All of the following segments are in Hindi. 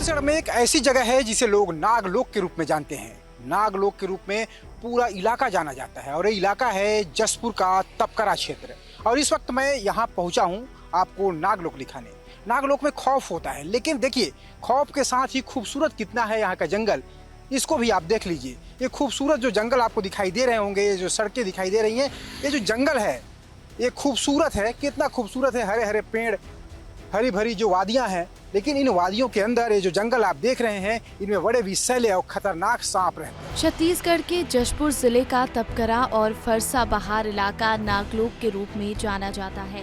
छत्तीसगढ़ में एक ऐसी जगह है जिसे लोग नागलोक के रूप में जानते हैं। नागलोक के रूप में पूरा इलाका जाना जाता है और ये इलाका है जसपुर का तपकरा क्षेत्र। और इस वक्त मैं यहाँ पहुँचा हूँ आपको नागलोक दिखाने। नागलोक में खौफ होता है, लेकिन देखिए खौफ के साथ ही खूबसूरत कितना है यहाँ का जंगल, इसको भी आप देख लीजिए। ये खूबसूरत जो जंगल आपको दिखाई दे रहे होंगे, ये जो सड़कें दिखाई दे रही हैं, ये जो जंगल है ये खूबसूरत है। कितना खूबसूरत है, हरे हरे पेड़, हरी भरी जो वादियां हैं। लेकिन इन वादियों के अंदर ये जो जंगल आप देख रहे हैं, इनमें बड़े विषैले और खतरनाक सांप रहते हैं। छत्तीसगढ़ के जशपुर जिले का तपकरा और फरसा बहार इलाका नागलोक के रूप में जाना जाता है,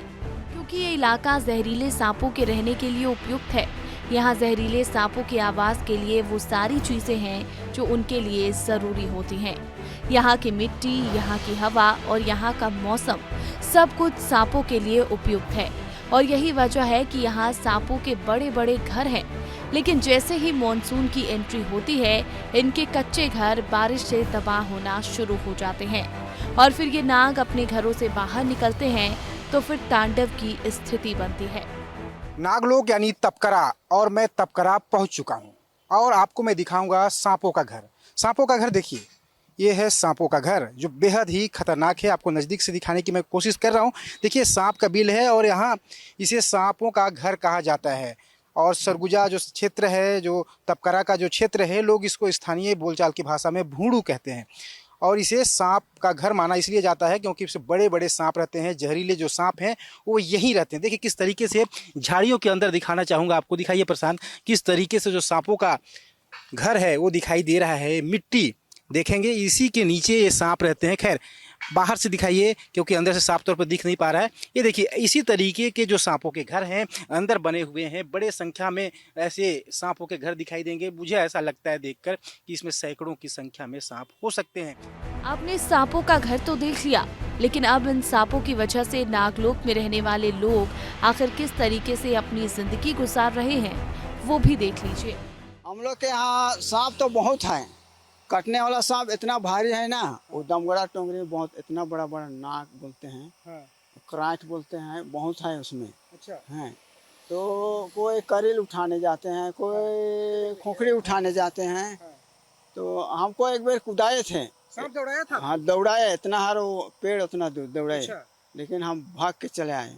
क्योंकि ये इलाका जहरीले सांपों के रहने के लिए उपयुक्त है। यहाँ जहरीले सांपों के आवास के लिए वो सारी चीजें हैं जो उनके लिए जरूरी होती हैं। यहाँ की मिट्टी, यहाँ की हवा और यहाँ का मौसम सब कुछ सांपों के लिए उपयुक्त है। और यही वजह है कि यहाँ सांपों के बड़े बड़े घर हैं। लेकिन जैसे ही मॉनसून की एंट्री होती है, इनके कच्चे घर बारिश से तबाह होना शुरू हो जाते हैं और फिर ये नाग अपने घरों से बाहर निकलते हैं तो फिर तांडव की स्थिति बनती है। नागलोक यानी तपकरा, और मैं तपकरा पहुंच चुका हूं और आपको मैं दिखाऊंगा सांपों का घर। सांपों का घर देखिए, ये है सांपों का घर जो बेहद ही खतरनाक है। आपको नज़दीक से दिखाने की मैं कोशिश कर रहा हूँ। देखिए सांप का बिल है और यहाँ इसे सांपों का घर कहा जाता है। और सरगुजा जो क्षेत्र है, जो तपकरा का जो क्षेत्र है, लोग इसको स्थानीय बोलचाल की भाषा में भूड़ू कहते हैं। और इसे सांप का घर माना इसलिए जाता है क्योंकि इससे बड़े बड़े सांप रहते हैं। जहरीले जो सांप हैं वो यहीं रहते हैं। देखिए किस तरीके से झाड़ियों के अंदर दिखाना चाहूँगा आपको। दिखाइए प्रशांत, किस तरीके से जो सांपों का घर है वो दिखाई दे रहा है। मिट्टी देखेंगे, इसी के नीचे ये सांप रहते हैं। खैर बाहर से दिखाइए क्योंकि अंदर से साफ तौर पर दिख नहीं पा रहा है। ये देखिए इसी तरीके के जो सांपों के घर हैं अंदर बने हुए हैं। बड़े संख्या में ऐसे सांपों के घर दिखाई देंगे। मुझे ऐसा लगता है देखकर कि इसमें सैकड़ों की संख्या में सांप हो सकते हैं। आपने सांपों का घर तो देख लिया, लेकिन अब इन सांपों की वजह से नागलोक में रहने वाले लोग आखिर किस तरीके से अपनी जिंदगी गुजार रहे हैं वो भी देख लीजिए। हम लोग के यहाँ सांप तो बहुत है। कटने वाला सांप इतना भारी है ना, वो दमगड़ा टोंगरी बहुत इतना बड़ा बड़ा नाक बोलते हैं। हाँ। क्रांच बोलते हैं, बहुत है उसमें। अच्छा है। तो कोई करील उठाने जाते हैं, कोई खोखड़ी उठाने जाते हैं। हाँ। तो हमको एक बार कुदाए थे। सांप दौड़ाया था? हाँ दौड़ाया, इतना हर वो पेड़ उतना दूर दौड़ाए। अच्छा। लेकिन हम भाग के चले आए।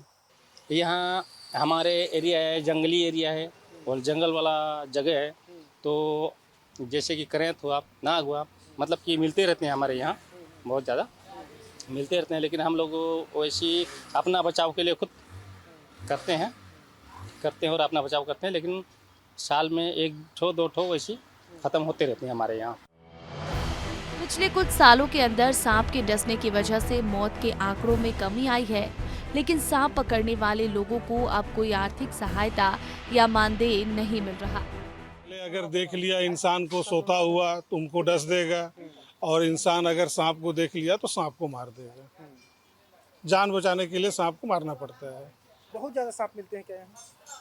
यहाँ हमारे एरिया है, जंगली एरिया है और जंगल वाला जगह है। तो जैसे कि करेंत हुआ, नाग हुआ, मतलब कि मिलते रहते हैं हमारे यहाँ, बहुत ज़्यादा मिलते रहते हैं। लेकिन हम लोग वैसी अपना बचाव के लिए खुद करते हैं और अपना बचाव करते हैं। लेकिन साल में 1-2 ठो वैसी ख़त्म होते रहते हैं हमारे यहाँ। पिछले कुछ सालों के अंदर सांप के डसने की वजह से मौत के आंकड़ों में कमी आई है, लेकिन सांप पकड़ने वाले लोगों को अब कोई आर्थिक सहायता या मानदेय नहीं मिल रहा। अगर देख लिया इंसान को सोता हुआ तो उनको डस देगा, और इंसान अगर सांप को देख लिया तो सांप को मार देगा। जान बचाने के लिए सांप को मारना पड़ता है। बहुत ज़्यादा सांप मिलते हैं क्या यहाँ?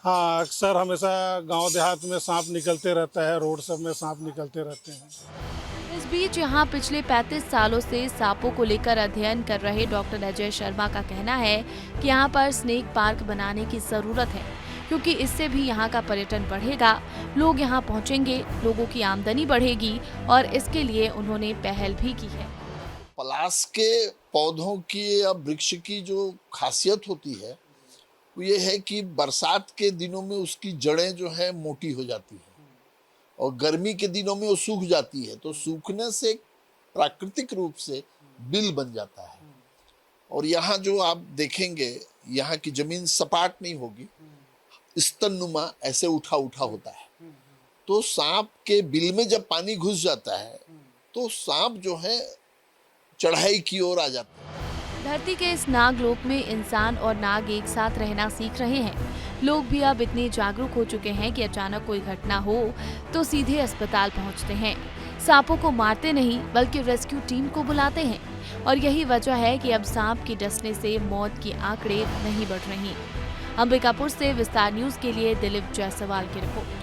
हाँ, अक्सर हमेशा गांव देहात में सांप निकलते रहता है, रोड सब में सांप निकलते रहते हैं। इस बीच यहाँ पिछले 35 सालों से सांपों को लेकर अध्ययन कर रहे डॉक्टर अजय शर्मा का कहना है कि यहाँ पर स्नेक पार्क बनाने की जरूरत है, क्योंकि इससे भी यहाँ का पर्यटन बढ़ेगा, लोग यहाँ पहुँचेंगे, लोगों की आमदनी बढ़ेगी और इसके लिए उन्होंने पहल भी की है। पलाश के पौधों की या वृक्ष की जो खासियत होती है वो ये है कि बरसात के दिनों में उसकी जड़ें जो है मोटी हो जाती है और गर्मी के दिनों में वो सूख जाती है। तो सूखने से प्राकृतिक रूप से बिल बन जाता है। और यहाँ जो आप देखेंगे, यहाँ की जमीन सपाट नहीं होगी, स्तननुमा ऐसे उठा उठा होता है। तो सांप के बिल में जब पानी घुस जाता है तो सांप जो है चढ़ाई की ओर आ जाता है। धरती के इस नागलोक में इंसान और नाग एक साथ रहना सीख रहे हैं। लोग भी अब इतने जागरूक हो चुके हैं कि अचानक कोई घटना हो तो सीधे अस्पताल पहुंचते हैं। सांपों को मारते नहीं बल्कि रेस्क्यू टीम को बुलाते हैं। और यही वजह है कि अब सांप के डसने से मौत की आंकड़े नहीं बढ़ रही। अंबिकापुर से विस्तार न्यूज के लिए दिलीप जायसवाल की रिपोर्ट।